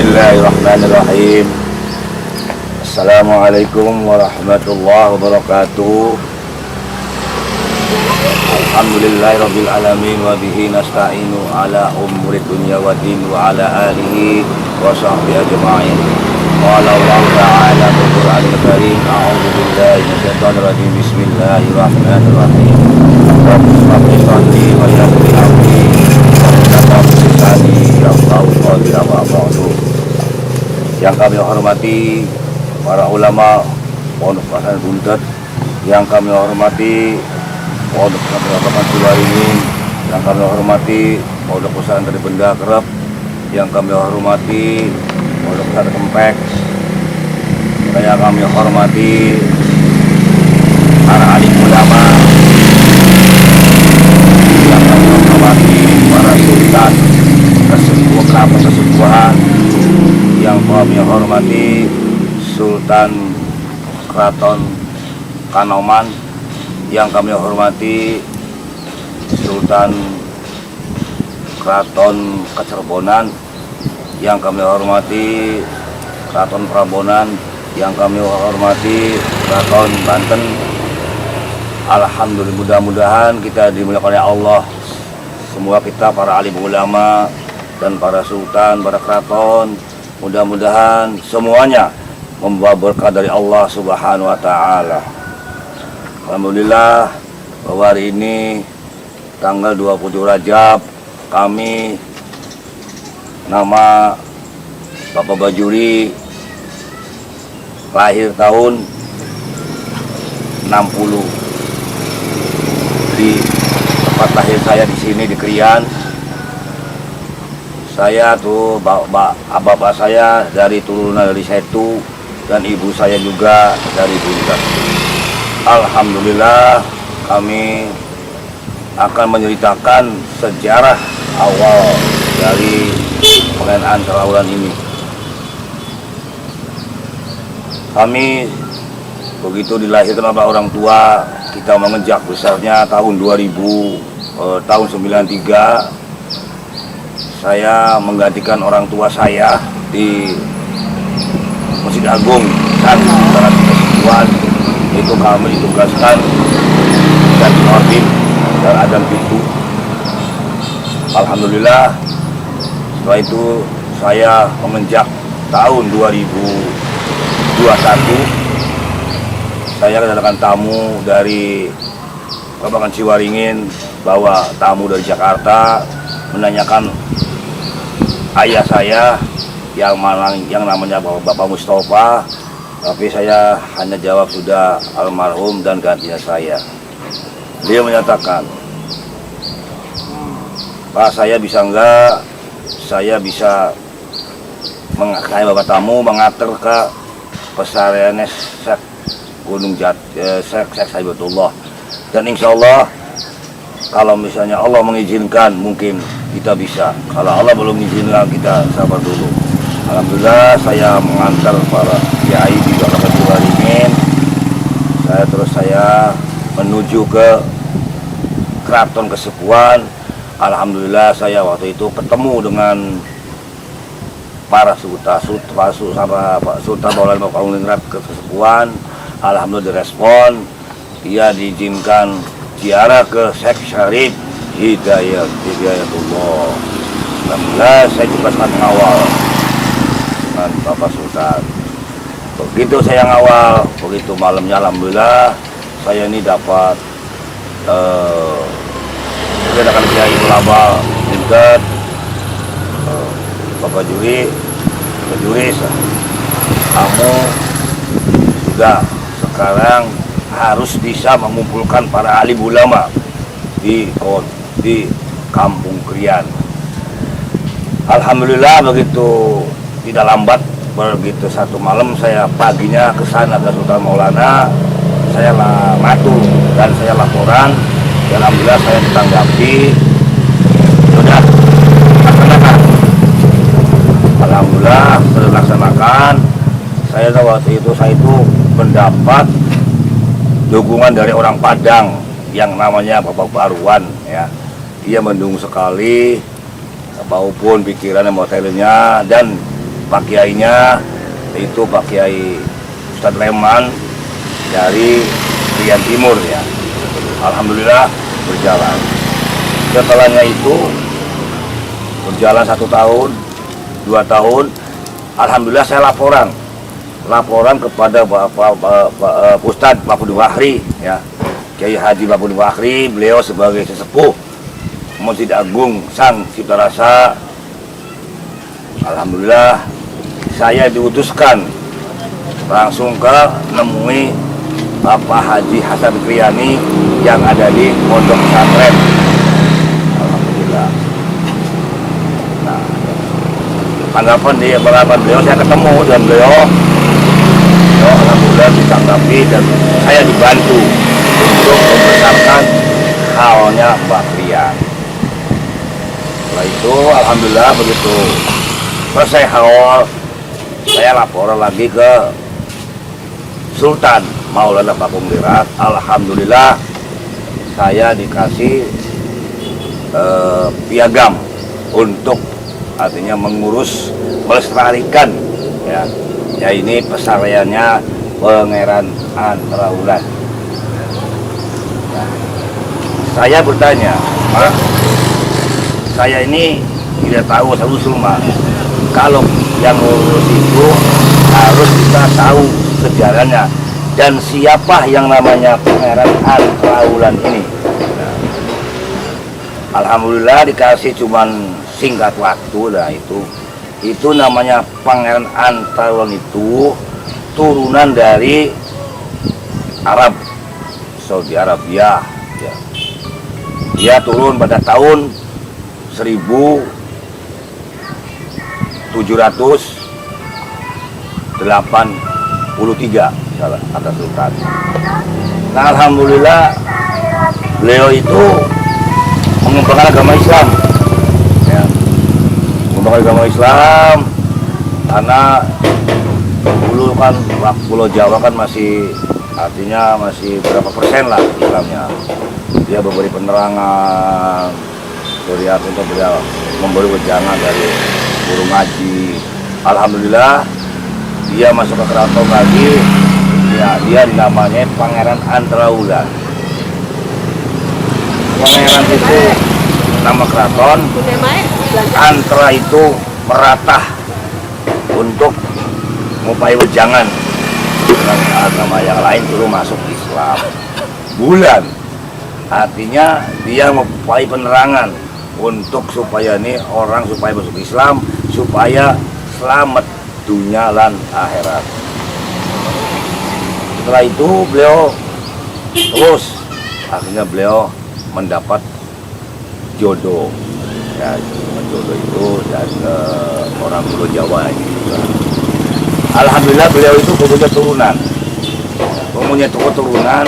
Bismillahirrahmanirrahim. Assalamualaikum warahmatullahi wabarakatuh. Alhamdulillahirabbil alamin wa bihi nasta'inu ala umuri dunya waddin wa ala alihi wa sahbihi ajma'in. Qala Allah ta'ala fil Qur'anil Karim, a'udzu billahi minasyaitonir rajim. Bismillahirrahmanirrahim. Rabbi shrah li wa yassir li amri wa lisani yafqahu qawli wa ba'du. Yang kami hormati para ulama Pondok Pesantren Buntet, yang kami hormati Pondok Pesantren Ciwaringin, yang kami hormati Pondok Pesantren Benda Kerep, yang kami hormati Pondok Pesantren Kempek, yang kami hormati para alim ulama, yang kami hormati para sultan kesepuhan, yang kami hormati Sultan Keraton Kanoman, yang kami hormati Sultan Keraton Kecerbonan, yang kami hormati Keraton Prabonan, yang kami hormati Keraton Banten. Alhamdulillah, mudah-mudahan kita dimuliakan oleh Allah. Semua kita para alim ulama dan para sultan, para keraton, mudah-mudahan semuanya membawa berkah dari Allah Subhanahu wa Ta'ala. Alhamdulillah, bahwa hari ini tanggal 27 Rajab, kami nama Bapak Bajuri, lahir tahun 60, di tempat lahir saya di sini di Krian. Saya tuh bapak saya dari turunan dari Setu, dan ibu saya juga dari Buntet. Alhamdulillah, kami akan menceritakan sejarah awal dari pengenalan terlauran ini. Kami begitu dilahirkan oleh orang tua, kita menginjak besarnya tahun 2000, tahun 93. Saya menggantikan orang tua saya di Masjid Agung dan Salat Kesepuan. Itu kami ditugaskan dan orbit dan adhan pintu. Alhamdulillah, setelah itu saya menginjak tahun 2021. Saya kedatangan tamu dari Kabupaten Ciwaringin, bawa tamu dari Jakarta menanyakan ayah saya yang namanya Bapak Mustafa, tapi saya hanya jawab sudah almarhum dan gantinya saya. Dia menyatakan, Pak, saya bisa enggak, saya bisa Bapak tamu mengatur ke pesariannya Syekh Gunung Syekh Saibatullah, dan insya Allah kalau misalnya Allah mengizinkan mungkin kita bisa. Kalau Allah belum mengizinkan, kita sabar dulu. Alhamdulillah, saya mengantar para kiai di Kabupaten Ciwaringin. Saya menuju ke Keraton Kesepuan. Alhamdulillah, saya waktu itu ketemu dengan para Sultan Maulana Bapak Kesepuan. Alhamdulillah direspon, dia diizinkan ziarah ke Syekh Syarif Hidayatullah. Alhamdulillah, saya juga sangat mengawal dengan Bapak Sultan. Begitu saya ngawal, begitu malamnya alhamdulillah saya ini dapat kedatangan Kiai ulama Buntet, Bapak Juri, kamu sudah sekarang harus bisa mengumpulkan para alim ulama di Kampung Krian. Alhamdulillah, begitu tidak lambat, begitu satu malam saya paginya ke sana ke Sultan Maulana, saya matur dan saya laporan, dan alhamdulillah saya ditanggapi, sudah laksanakan. Alhamdulillah sudah dilaksanakan. Saya waktu itu mendapat dukungan dari orang Padang yang namanya Bapak Barwan, ya. Dia mendukung sekali, maupun pikirannya, modelnya, dan Pak Kiainya itu Pak Kiai Ustadz Leman dari Rian Timur ya. Alhamdulillah berjalan. Setelahnya itu berjalan 1 tahun, 2 tahun, alhamdulillah saya laporan kepada Bapak Ustadz Bapak Wahri ya, Kiai Haji Bapak Wahri, beliau sebagai sesepuh Masjid Agung Sang Cipta Rasa. Alhamdulillah saya diutuskan langsung ke nemui Bapak Haji Hasan Kriani yang ada di Pondok Pesantren. Alhamdulillah. Nah, anggapan beliau saya ketemu dengan beliau. Alhamdulillah ditanggapi dan saya dibantu untuk membesarkan halnya Mbak Krian. Setelah itu alhamdulillah begitu selesai haul, saya laporan lagi ke Sultan Maulana Pakung Lirat. Alhamdulillah saya dikasih piagam untuk artinya mengurus melestarikan ya ini pesariannya Pangeran Antarawulan. Nah, saya bertanya, Pak, saya ini tidak tahu asal-usul, Mas. Kalau yang ngurus itu harus kita tahu sejarahnya dan siapa yang namanya Pangeran Antarawulan ini. Nah, alhamdulillah dikasih cuman singkat waktu lah itu namanya Pangeran Antarawulan itu turunan dari Arab, Saudi Arabia ya. Dia turun pada tahun 1783 salah kata Sultan. Nah alhamdulillah beliau itu mengembangkan agama Islam ya. Mengembangkan agama Islam karena dulu kan Pulau Jawa kan masih artinya masih berapa persen lah Islamnya. Dia memberi penerangan untuk beliau memberi wejangan dari guru ngaji. Alhamdulillah dia masuk ke keraton lagi ya, dia namanya Pangeran Antarawulan. Pangeran itu nama keraton, Antara itu meratah untuk mengupai wejangan dengan agama yang lain dulu masuk Islam. Bulan artinya dia mengupai penerangan untuk supaya ini orang supaya masuk Islam, supaya selamat dunia dan akhirat. Setelah itu beliau terus akhirnya beliau mendapat jodoh ya, jodoh itu dan orang Pulau Jawa gitu. Alhamdulillah beliau itu punya turunan mempunyai keturunan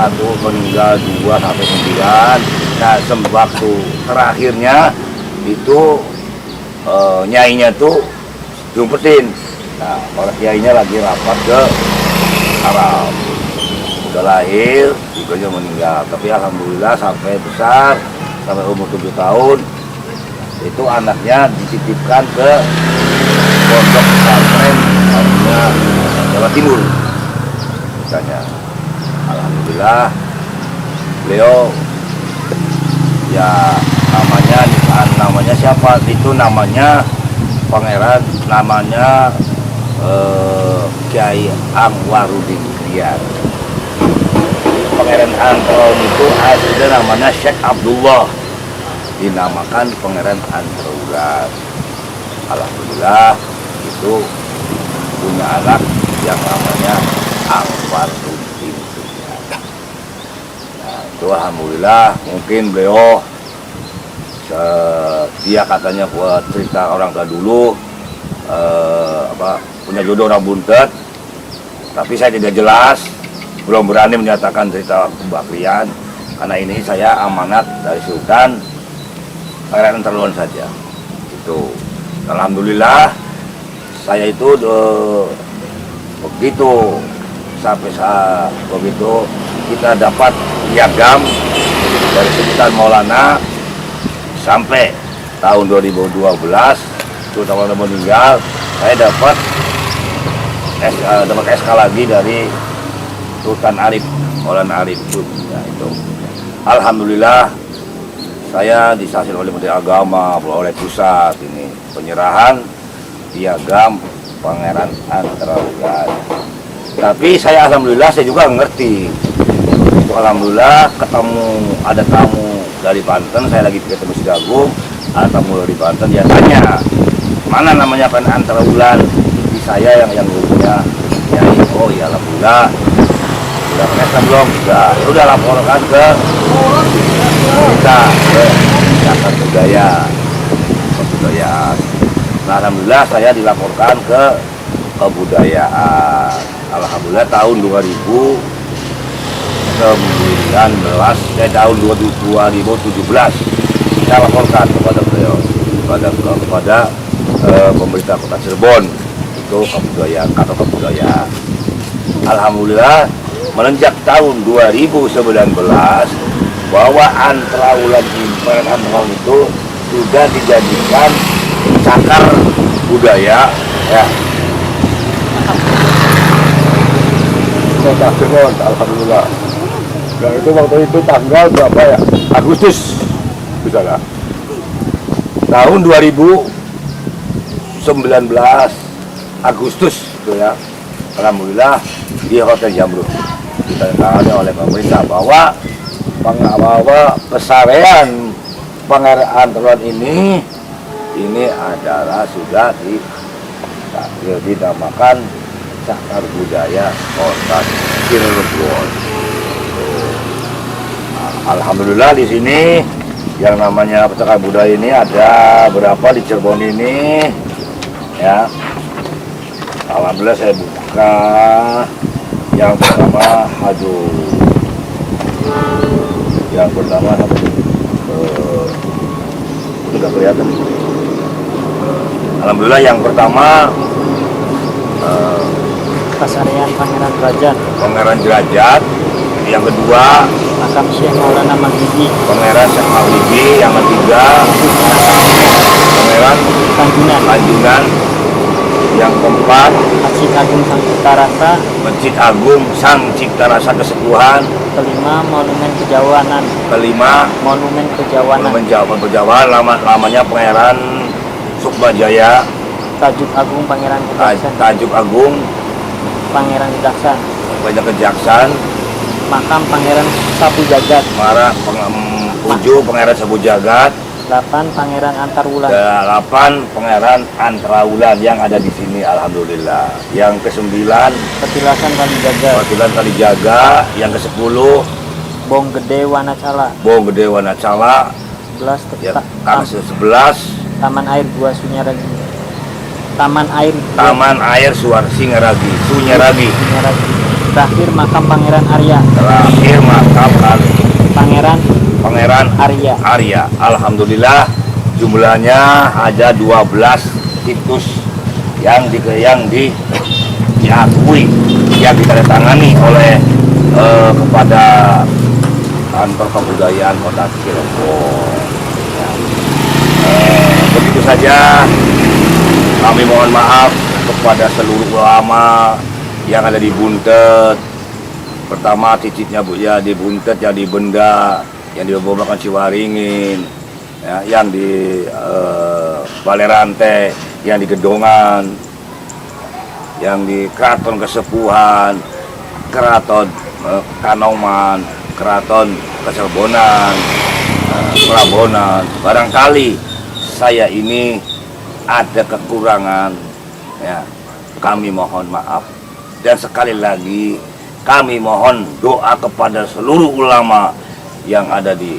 satu meninggal, 2 sampai 9. Nah waktu terakhirnya itu nyainya tuh diumpetin. Nah para kiainya lagi rapat ke Arab, udah lahir juga meninggal, tapi alhamdulillah sampai besar sampai umur 7 tahun itu anaknya dititipkan ke Pondok Pesantren Jawa Timur misalnya. Alhamdulillah beliau ya namanya siapa itu namanya Pangeran namanya Kiai Anwaruddin Krian. Pangeran Antarawulan itu aslinya namanya Syekh Abdullah, dinamakan Pangeran Antarawulan. Alhamdulillah itu punya anak yang namanya Anwaruddin Krian. Nah itu alhamdulillah mungkin beliau dia katanya buat cerita orang tua dulu punya jodoh orang buntet, tapi saya tidak jelas, belum berani menyatakan cerita Mbak Krian karena ini saya amanat dari Sultan Pangeran Antarawulan saja. Itu alhamdulillah saya itu begitu sampai saat begitu kita dapat piagam dari Sultan Maulana sampai tahun 2012 itu teman meninggal, saya dapat SK lagi dari Sultan Arif, Maulana Arif itu. Ya, itu. Alhamdulillah saya disaksikan oleh Menteri Agama, oleh pusat ini penyerahan piagam Pangeran Antarawulan. Tapi saya alhamdulillah saya juga ngerti. Itu alhamdulillah ketemu ada tamu dari Banten, saya lagi ketemu si Agung, ada tamu dari Banten, dia tanya mana namanya Pangeran Antarawulan. Di saya yang punya, ya oh ya alhamdulillah. Udah pernah belum? Udah laporkan ke kita ke Cagar Budaya. Nah, alhamdulillah saya dilaporkan ke kebudayaan. Alhamdulillah tahun 2019, tahun 2017 saya laporkan kepada beliau, kepada pemerintah Kota Cirebon itu kebudayaan. Alhamdulillah menanjak tahun 2019 bahwa Antarawulan itu sudah dijadikan cagar budaya ya. Alhamdulillah. Dan itu waktu itu tanggal berapa ya? Agustus misalnya. Tahun 2019 Agustus itu ya. Alhamdulillah di Hotel Jamrut kita ditangani oleh pemerintah bahwa pesarean Pangeran Antarawulan ini adalah sudah dinamakan cagar budaya Kota Cirebon. Alhamdulillah di sini yang namanya cagar budaya ini ada berapa di Cirebon ini ya. Alhamdulillah saya buka yang pertama, yang pertama sudah kelihatan. Alhamdulillah yang pertama Pesarean Pangeran Derajat. Yang kedua Makam Syekh Maulana Maghribi. Pangeran Syekh Maghribi. Yang ketiga Pangeran Tanjungan. Yang keempat Masjid Agung Sang Cipta Rasa. Masjid Agung Sang Cipta Rasa Kesepuhan. Kelima Monumen Kejawanan. Monumen Kejawanan namanya Pangeran Sukmajaya. Tajuk Agung Pangeran Kejaksan. Makam Pangeran Sapu Jagat. Pangeran Sapu Jagat. 8 Pangeran Antarawulan. 8 Pangeran Antarawulan yang ada di sini alhamdulillah. Yang ke-9 Petilasan Kalijaga. Yang ke-10 Bong Gede Wanacala. 11 Taman Air Gua Sunyaragi. Sunyaragi. Terakhir makam Pangeran Arya. Pangeran Arya. Alhamdulillah jumlahnya ada 12 situs yang diakui, yang ditandatangani oleh kepada kantor kebudayaan Kota Cirebon. Begitu saja. Kami mohon maaf kepada seluruh ulama yang ada di Buntet. Pertama cicitnya Bu ya di Buntet, yang di Benda, yang di Bobokan Ciwaringin, ya, yang di Balai Rantai, yang di Gedongan, yang di Keraton Kesepuhan, Keraton Kanoman, Keraton Keserbonan, Prabonan. Barangkali saya ini ada kekurangan, ya, kami mohon maaf. Dan sekali lagi kami mohon doa kepada seluruh ulama yang ada di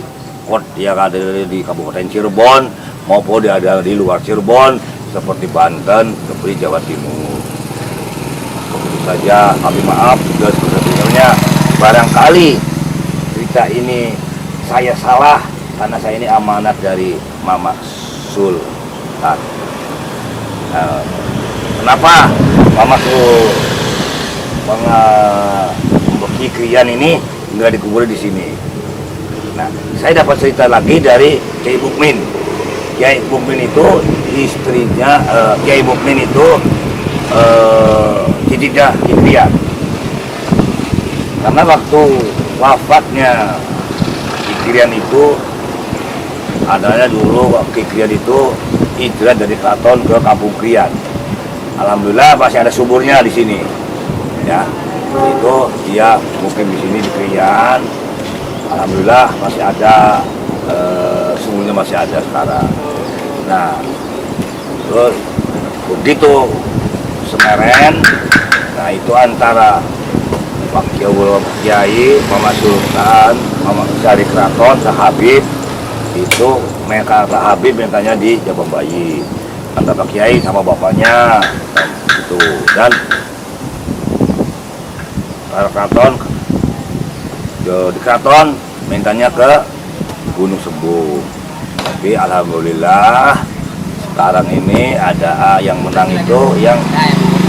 Kabupaten Cirebon maupun ada di luar Cirebon seperti Banten, seperti Jawa Timur. Begitu saja, kami maaf juga sebenarnya barangkali cerita ini saya salah karena saya ini amanat dari Mama Sultan. Kenapa Mama Mbak Kikrian ini nggak dikubur di sini? Nah, saya dapat cerita lagi dari Kiai Mukmin. Kiai Mukmin itu istrinya, Kiai Mukmin itu Tidijah Hidrian. Karena waktu wafatnya Hidrian itu adanya dulu Hidrian itu hijrah dari Keraton ke Kampung Krian. Alhamdulillah masih ada suburnya di sini. Ya, itu dia mungkin di sini di Krian. Alhamdulillah masih ada, sumurnya masih ada sekarang. Nah, terus begitu Semeren, nah itu antara Pak Kiai, Mama Sultan, Mama dari Keraton, Kak Habib, itu mereka Kak Habib mintanya di Jabang Bayi antara Pak Kiai sama bapaknya itu. Dan Keraton di Keraton mintanya ke Gunung Sembung. Tapi alhamdulillah sekarang ini ada yang menang itu yang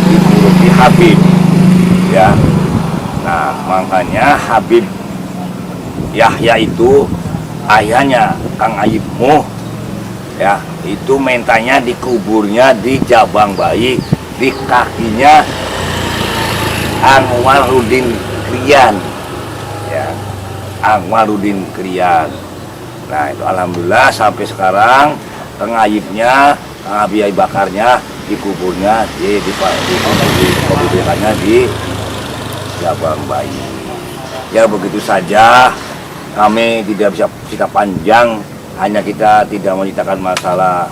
dituruti Habib, ya. Nah, makanya Habib Yahya itu ayahnya Kang Ayibmu, ya, itu mintanya dikuburnya di Jabang Bayi, di kakinya Anwarudin Krian, ya, Anwarudin Krian. Nah, itu alhamdulillah sampai sekarang Kang Ayibnya, Kang Abi Bakarnya dikuburnya di kuburannya di Jabang Bayi. Ya begitu saja, kami tidak bisa cerita panjang, hanya kita tidak menceritakan masalah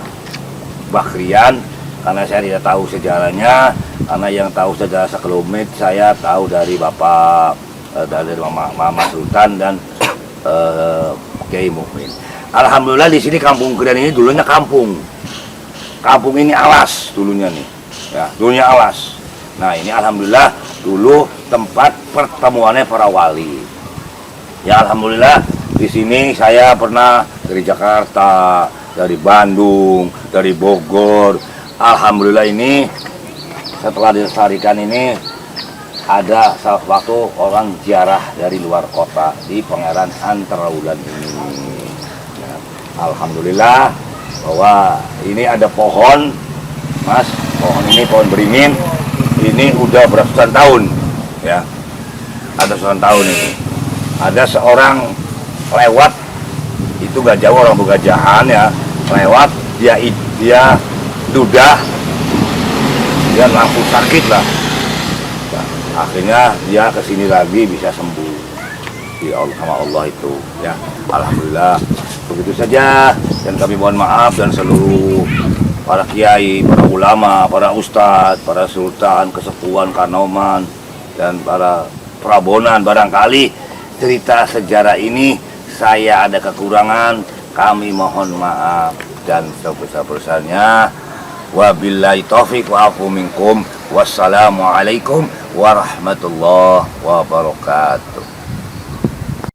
Bakrian karena saya tidak tahu sejarahnya. Karena yang tahu sejarah sekelumit saya tahu dari Bapak, dari Mama Sultan dan Kiai Mukmin. Alhamdulillah di sini Kampung Krian ini dulunya kampung ini alas dulunya nih, ya, dulunya alas. Nah ini alhamdulillah dulu tempat pertemuannya para wali. Ya alhamdulillah di sini saya pernah dari Jakarta, dari Bandung, dari Bogor. Alhamdulillah ini setelah dilestarikan ini ada salah satu orang ziarah dari luar kota di Pangeran Antrawulan ini. Ya, alhamdulillah bahwa ini ada pohon, Mas, pohon ini pohon beringin. Ini udah beratusan tahun, ya, ada ratusan tahun ini. Ada seorang lewat, itu gak jauh orang Begajahan ya, lewat dia dudah, dia langsung sakit lah. Nah, akhirnya dia kesini lagi bisa sembuh di Allah sama Allah itu, ya. Alhamdulillah begitu saja, dan kami mohon maaf dan seluruh para kiai, para ulama, para ustadz, para sultan, kesepuhan, kanoman, dan para prabonan. Barangkali cerita sejarah ini saya ada kekurangan, kami mohon maaf dan sebesar-besarnya. Wabillahi taufiq wa afu minkum. Wassalamualaikum warahmatullahi wabarakatuh.